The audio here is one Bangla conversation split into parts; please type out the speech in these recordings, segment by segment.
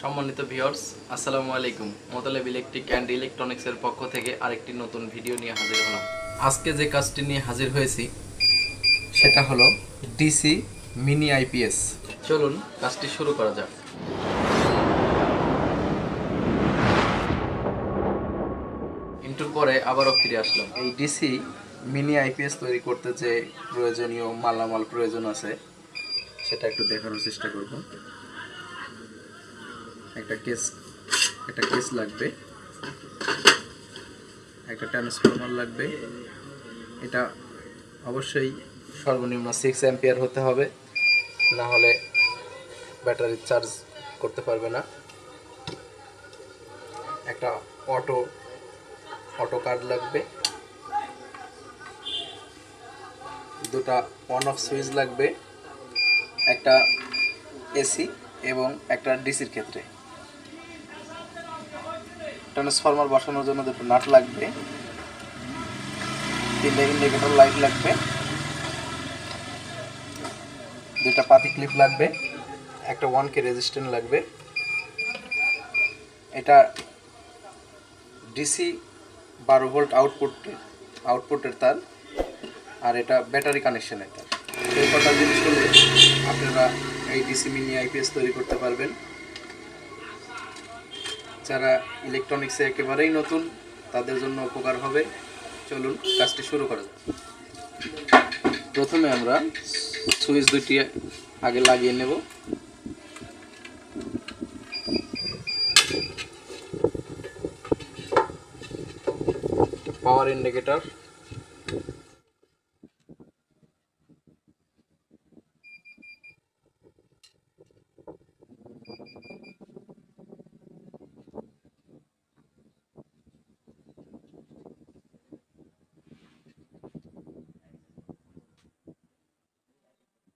সম্মানিত ভিউয়ার্স, আসসালামু আলাইকুম। মোতালেব ইলেকট্রিক অ্যান্ড ইলেকট্রনিক্সের পক্ষ থেকে আরেকটি নতুন ভিডিও নিয়ে হাজির হলাম। আজকে যে কাজটি নিয়ে হাজির হয়েছি সেটা হলো ডিসি মিনি আইপিএস। চলুন কাজটি শুরু করা যাক। ইন্টুর পরে আবারও ফিরে আসলাম। এই ডিসি মিনি আইপিএস তৈরি করতে যে প্রয়োজনীয় মালামাল প্রয়োজন আছে সেটা একটু দেখানোর চেষ্টা করব। একটা কেস লাগবে, একটা ট্রান্সফরমার লাগবে। এটা অবশ্যই সর্বনিম্ন 6 অ্যাম্পিয়ার হতে হবে, না হলে ব্যাটারি চার্জ করতে পারবে না। একটা অটো কার্ড লাগবে, দুটা অন অফ সুইচ লাগবে, একটা এসি এবং একটা ডিসির ক্ষেত্রে। ট্রান্সফরমার বসানোর জন্য দুটো নাট লাগবে, তিনটে ইন্ডিকেটর লাইট লাগবে, দুটা পাতি ক্লিপ লাগবে, একটা 1K রেজিস্ট্যান্স লাগবে। এটা ডিসি 12 ভোল্ট আউটপুটের তার, আর এটা ব্যাটারি কানেকশনের তার। এই কটা জিনিস হলে আপনারা এই ডিসি মিনি আইপিএস তৈরি করতে পারবেন। যারা ইলেকট্রনিক্সে একেবারেই নতুন তাদের জন্য উপকার হবে। চলুন কাজটি শুরু করা যাক। প্রথমে আমরা সুইচ দুটি আগে লাগিয়ে নেব। পাওয়ার ইন্ডিকেটর,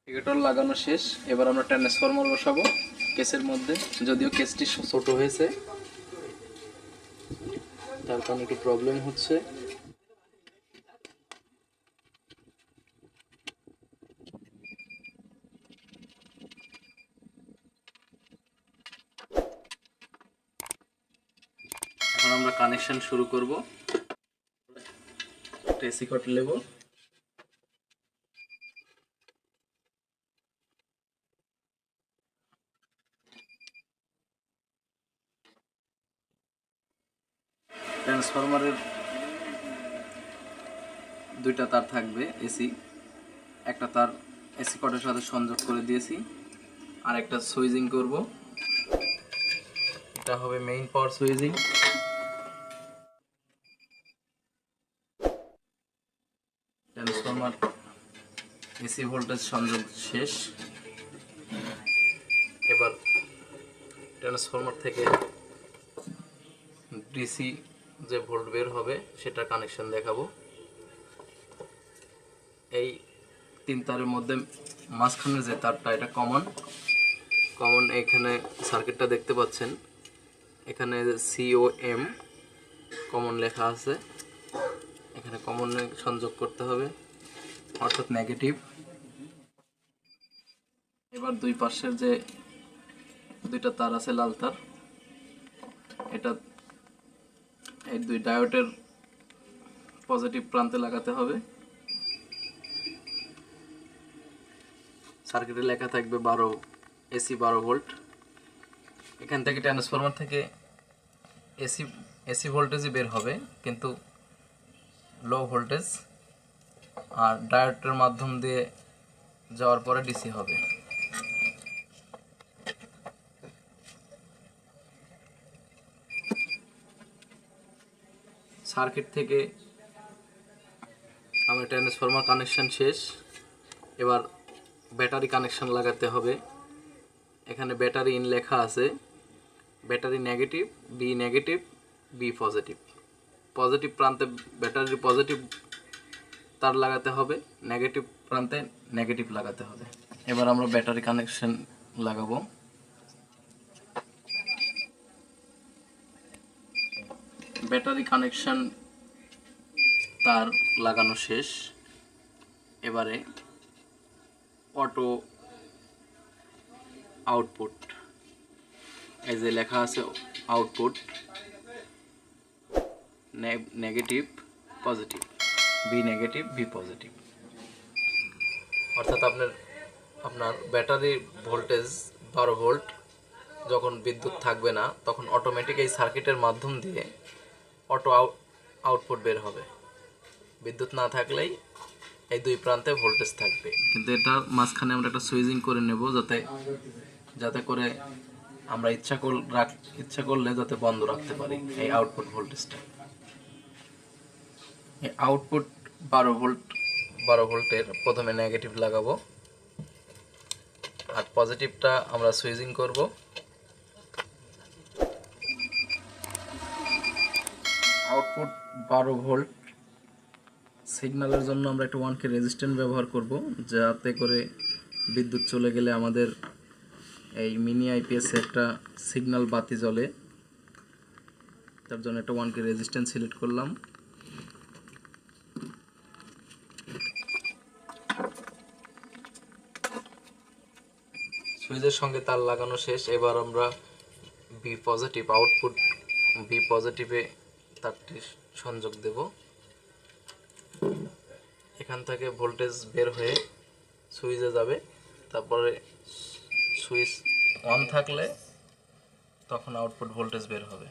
ইন্ডিকেটর লাগানো শেষ। এবার আমরা ট্রান্সফরমার বসাবো কেসের মধ্যে। যদিও কেসটি ছোট হয়েছে তার কারণে একটু প্রবলেম হচ্ছে। এখন আমরা কানেকশন শুরু করব। এসি কট নেব, ট্রান্সফরমারের দুইটা তার থাকবে এসি, একটা তার এসি কটের সাথে সংযোগ করে দিয়েছি, আর একটা সুইচিং করব। এটা হবে মেইন পাওয়ার সুইচিং। ট্রান্সফরমার এসি ভোল্টেজ সংযোগ শেষ। এবার ট্রান্সফরমার থেকে ডিসি যে ভোল্ট বের হবে সেটা কানেকশন দেখাবো। এই তিন তারের মধ্যে মাঝখানে যে তারটা এটা কমন। এখানে সার্কিটটা দেখতে পাচ্ছেন, এখানে COM কমন লেখা আছে, এখানে কমনে সংযোগ করতে হবে, অর্থাৎ নেগেটিভ। এবার দুই পাশের যে দুইটা তার আছে লাল তার, এটা এই দুই ডায়োডের পজিটিভ প্রান্তে লাগাতে হবে। সার্কিটে লেখা থাকবে এসি 12 ভোল্ট। এখান থেকে ট্রান্সফরমার থেকে এসি ভোল্টেজই বের হবে, কিন্তু লো ভোল্টেজ, আর ডায়োডের মাধ্যম দিয়ে যাওয়ার পরে ডিসি হবে। সার্কিট থেকে আমার ট্রান্সফরমার কানেকশন শেষ। এবার ব্যাটারি কানেকশন লাগাতে হবে। এখানে ব্যাটারি ইন লেখা আছে, battery negative, B positive. Positive প্রান্তে ব্যাটারির পজিটিভ তার লাগাতে হবে, নেগেটিভ প্রান্তে নেগেটিভ লাগাতে হবে। এবার আমরা ব্যাটারি কানেকশন লাগাবো। ব্যাটারি কানেকশন তার লাগানো শেষ। এবারে অটো আউটপুট, এই যে লেখা আছে output negative positive, B negative B positive. অর্থাৎ আপনার ব্যাটারি ভোল্টেজ 12 ভোল্ট, যখন বিদ্যুৎ থাকবে না তখন অটোমেটিক এই সার্কিটের মাধ্যম দিয়ে অটো আউটপুট বের হবে। বিদ্যুৎ না থাকলেই এই দুই প্রান্তে ভোল্টেজ থাকবে, কিন্তু এটা মাঝখানে আমরা একটা সুইচিং করে নেব যাতে করে আমরা ইচ্ছা করলে যাতে বন্ধ রাখতে পারি এই আউটপুট ভোল্টেজটা। এই আউটপুট 12 ভোল্টের প্রথমে নেগেটিভ লাগাবো আর পজিটিভটা আমরা সুইচিং করব। আউটপুট 12 ভোল্ট সিগন্যালের জন্য আমরা একটা 1K রেজিস্ট্যান্স ব্যবহার করব, যাতে করে বিদ্যুৎ চলে গেলে আমাদের এই মিনি আইপিএস একটা সিগন্যাল বাতি জ্বলে। তার জন্য একটা 1K রেজিস্ট্যান্স সিলেক্ট করলাম। সুইচের সঙ্গে তার লাগানো শেষ। এবার আমরা বি পজিটিভ আউটপুট বি পজিটিভে তারটি সংযোগ দেব। এখান থেকে ভোল্টেজ বের হয়ে সুইচে যাবে, তারপরে সুইচ অন থাকলে তখন আউটপুট ভোল্টেজ বের হবে।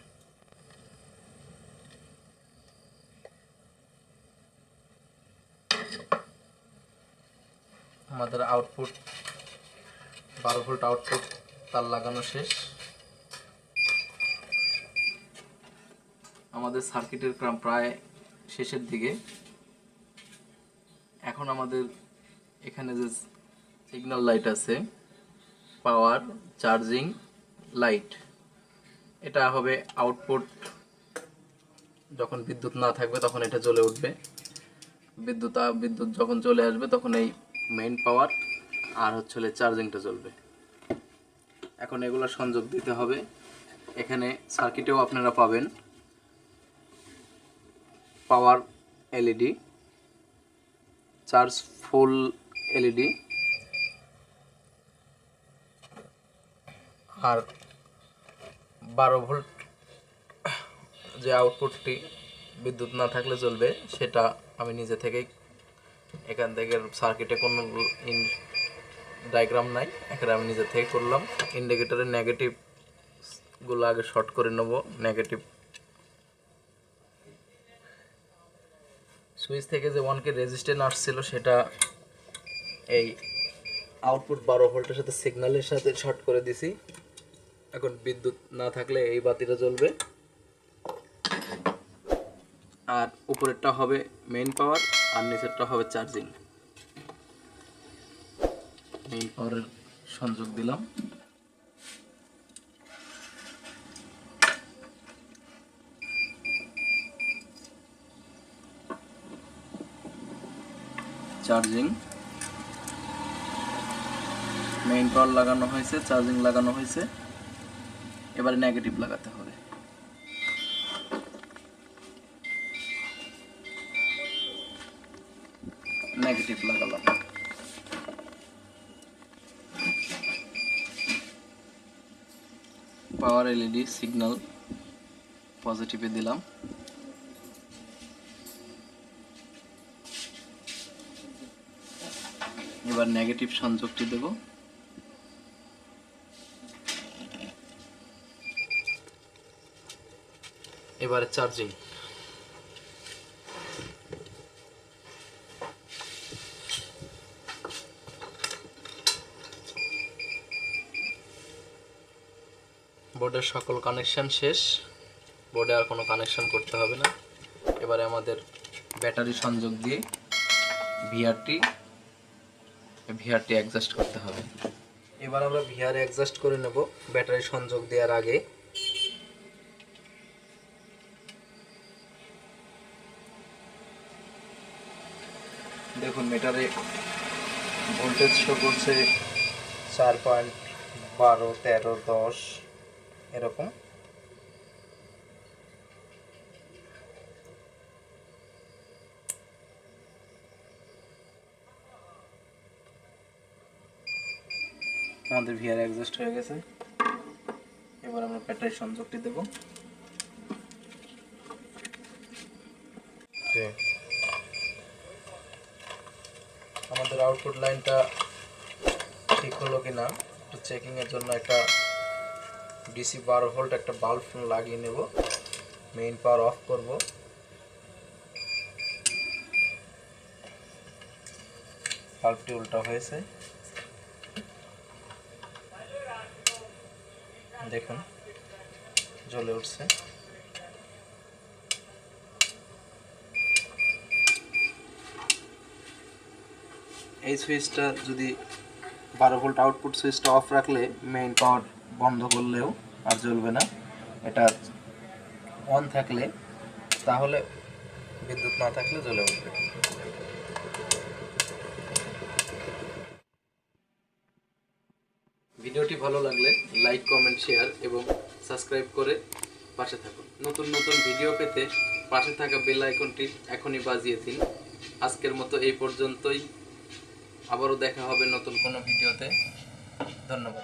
আমাদের আউটপুট 12 ভোল্ট আউটপুট তার লাগানো শেষ। আমাদের সার্কিটের প্রায় শেষের দিকে। এখন আমাদের এখানে যে সিগন্যাল লাইট আছে, পাওয়ার চার্জিং লাইট, এটা হবে আউটপুট। যখন বিদ্যুৎ না থাকবে তখন এটা জ্বলে উঠবে। বিদ্যুৎ যখন চলে আসবে তখন এই মেইন পাওয়ার আর হচ্ছে চার্জিংটা জ্বলবে। এখন এগুলো সংযোগ দিতে হবে। এখানে সার্কিটেও আপনারা পাবেন power LED, charge full LED আর 12 ভোল্ট যে আউটপুটটি বিদ্যুৎ না থাকলে চলবে, সেটা আমি নিজে থেকেই এখান থেকে সার্কিটে কোনো ডায়াগ্রাম নাই, এখানে আমি নিজে থেকে করলাম। ইন্ডিকেটরের নেগেটিভগুলো আগে শর্ট করে নেব। নেগেটিভ সুইচ থেকে যে 1K রেজিস্ট্যান্স আসছিল সেটা এই আউটপুট 12 ভোল্টের সাথে সিগন্যালের সাথে শর্ট করে দিছি। এখন বিদ্যুৎ না থাকলে এই বাতিটা জ্বলবে। আর উপরেরটা হবে মেইন পাওয়ার আর নিচেরটা হবে চার্জিং। মেইন পাওয়ারের সংযোগ দিলাম। চার্জিং, মেইন পাওয়ার লাগানো হয়েছে, চার্জিং লাগানো হয়েছে। এবারে নেগেটিভ লাগাতে হবে। নেগেটিভ লাগালাম। পাওয়ার এলইডি সিগন্যাল পজিটিভে দিলাম। এবার নেগেটিভ সংযোগটি দেব। এবারে চার্জিং। বোর্ডের সকল কানেকশন শেষ। বোর্ডে আর কোনো কানেকশন করতে হবে না। এবারে আমাদের ব্যাটারি সংযোগ দিয়ে ভিআরটি অ্যাডজাস্ট করতে হবে। এবার আমরা ভিআর অ্যাডজাস্ট করে নেব ব্যাটারি সংযোগ দেওয়ার আগে। দেখুন মিটারে ভোল্টেজ শো করছে 4.12, 13, 10 এরকম। আমাদের ভিআর অ্যাডজাস্ট হয়ে গেছে। এবার এবার আমরা ব্যাটারি সংযোগটি দেব। আমাদের আউটপুট লাইনটা ঠিক হলো কিনা একটু চেকিং এর জন্য একটা ডিসি 12 ভোল্ট একটা বাল্ব লাগিয়ে নেব। মেইন পাওয়ার অফ করব। বাল্বটি উল্টা হয়েছে, দেখুন জ্বলে উঠছে। এই সুইচটা যদি 12 ভোল্ট আউটপুট সুইচটা অফ রাখলে মেইন পাওয়ার বন্ধ করলেও আর জ্বলবে না। এটা অন থাকলে তাহলে বিদ্যুৎ না থাকলে জ্বলে উঠবে। ভিডিওটি ভালো লাগলে লাইক, কমেন্ট, শেয়ার এবং সাবস্ক্রাইব করে পাশে থাকুন। নতুন নতুন ভিডিও পেতে পাশে থাকা বেল আইকনটি এখনই বাজিয়ে দিন। আজকের মতো এই পর্যন্তই। আবারও দেখা হবে নতুন কোনো ভিডিওতে। ধন্যবাদ।